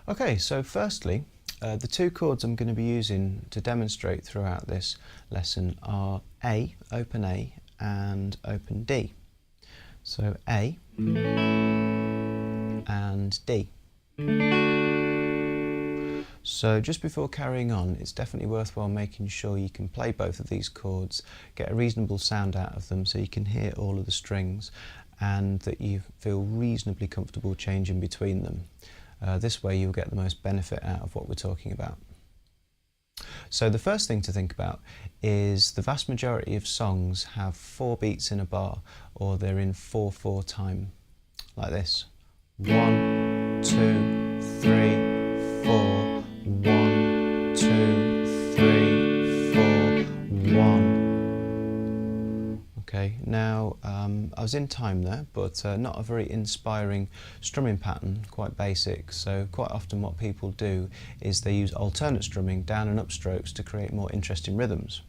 Okay, so firstly, the two chords I'm going to be using to demonstrate throughout this lesson are A, open A, and open D. So A and D. So just before carrying on, it's definitely worthwhile making sure you can play both of these chords, get a reasonable sound out of them so you can hear all of the strings, and that you feel reasonably comfortable changing between them. This way you'll get the most benefit out of what we're talking about. So the first thing to think about is the vast majority of songs have 4 beats in a bar, or they're in 4/4 time, like this. 1, 2, 3, 4, 1, 2, 3, 4, 1. Okay, now I was in time there, but not a very inspiring strumming pattern, quite basic. So quite often what people do is they use alternate strumming, down and up strokes, to create more interesting rhythms.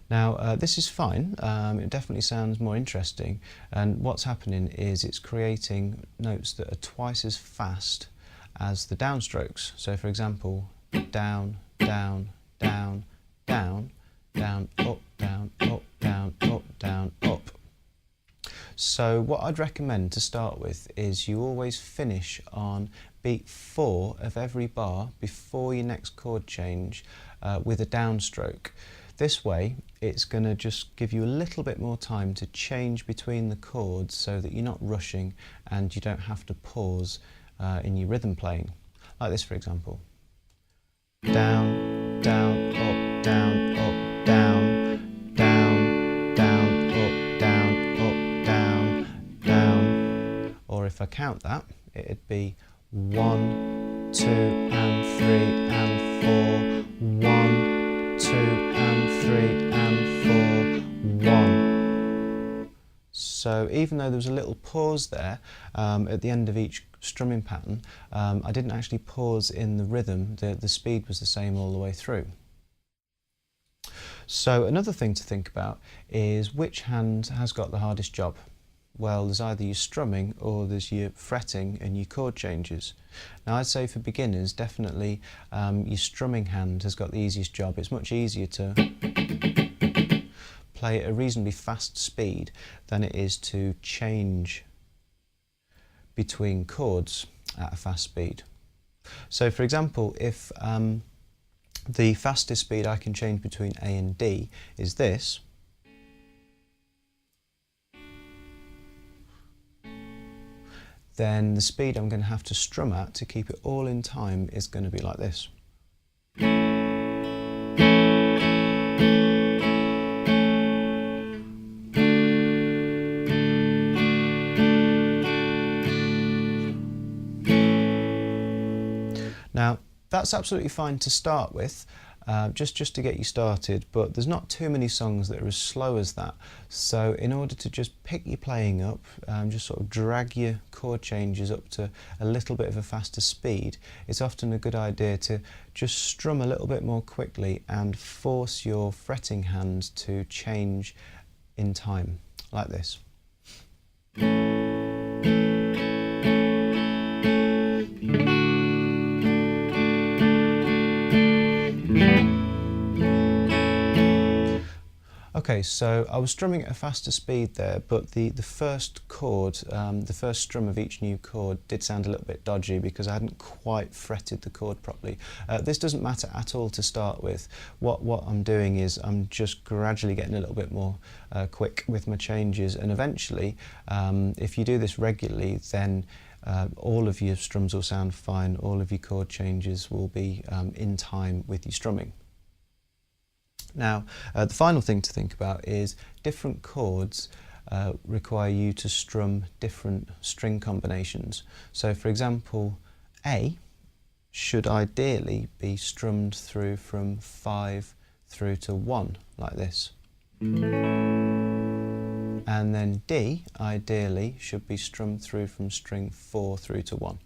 Now this is fine, it definitely sounds more interesting, and what's happening is it's creating notes that are twice as fast as the downstrokes. So for example, down, down, down, down, down, up, down, up, down, up, down, up. So what I'd recommend to start with is you always finish on beat 4 of every bar before your next chord change with a downstroke. This way it's going to just give you a little bit more time to change between the chords so that you're not rushing and you don't have to pause in your rhythm playing. Like this, for example. Down, down, up, down, up, down, down, down, up, down, up, down, down. Or if I count that, it'd be 1, 2 and 3 and 4, 1, 2 and 3 and 4, 1. So even though there was a little pause there at the end of each strumming pattern, I didn't actually pause in the rhythm. The speed was the same all the way through. So another thing to think about is which hand has got the hardest job. Well, there's either your strumming or there's your fretting and your chord changes. Now I'd say for beginners, definitely your strumming hand has got the easiest job. It's much easier to play at a reasonably fast speed than it is to change between chords at a fast speed. So for example, if the fastest speed I can change between A and D is this, then the speed I'm going to have to strum at to keep it all in time is going to be like this. Now that's absolutely fine to start with, just to get you started, but there's not too many songs that are as slow as that. So in order to just pick your playing up, just sort of drag your chord changes up to a little bit of a faster speed, it's often a good idea to just strum a little bit more quickly and force your fretting hand to change in time, like this. Okay, so I was strumming at a faster speed there, but the first chord, the first strum of each new chord did sound a little bit dodgy because I hadn't quite fretted the chord properly. This doesn't matter at all to start with. What I'm doing is I'm just gradually getting a little bit more quick with my changes, and eventually, if you do this regularly, then all of your strums will sound fine, all of your chord changes will be in time with your strumming. Now, the final thing to think about is different chords require you to strum different string combinations. So for example, A should ideally be strummed through from 5 through to 1, like this. And then D ideally should be strummed through from string 4 through to 1.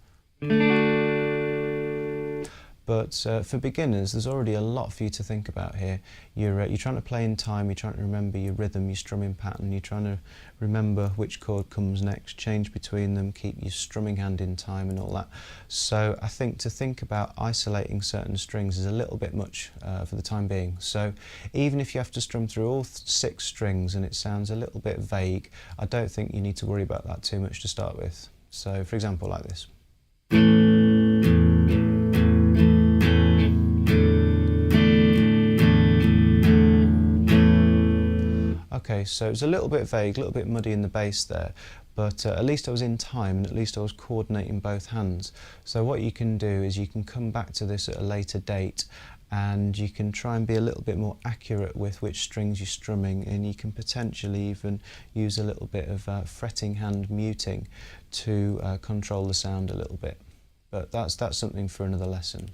But for beginners, there's already a lot for you to think about here. You're trying to play in time, you're trying to remember your rhythm, your strumming pattern, you're trying to remember which chord comes next, change between them, keep your strumming hand in time and all that. So I think to think about isolating certain strings is a little bit much for the time being. So even if you have to strum through all 6 strings and it sounds a little bit vague, I don't think you need to worry about that too much to start with. So for example, like this. Okay, so it's a little bit vague, a little bit muddy in the bass there, but at least I was in time and at least I was coordinating both hands. So what you can do is you can come back to this at a later date and you can try and be a little bit more accurate with which strings you're strumming, and you can potentially even use a little bit of fretting hand muting to control the sound a little bit. But that's something for another lesson.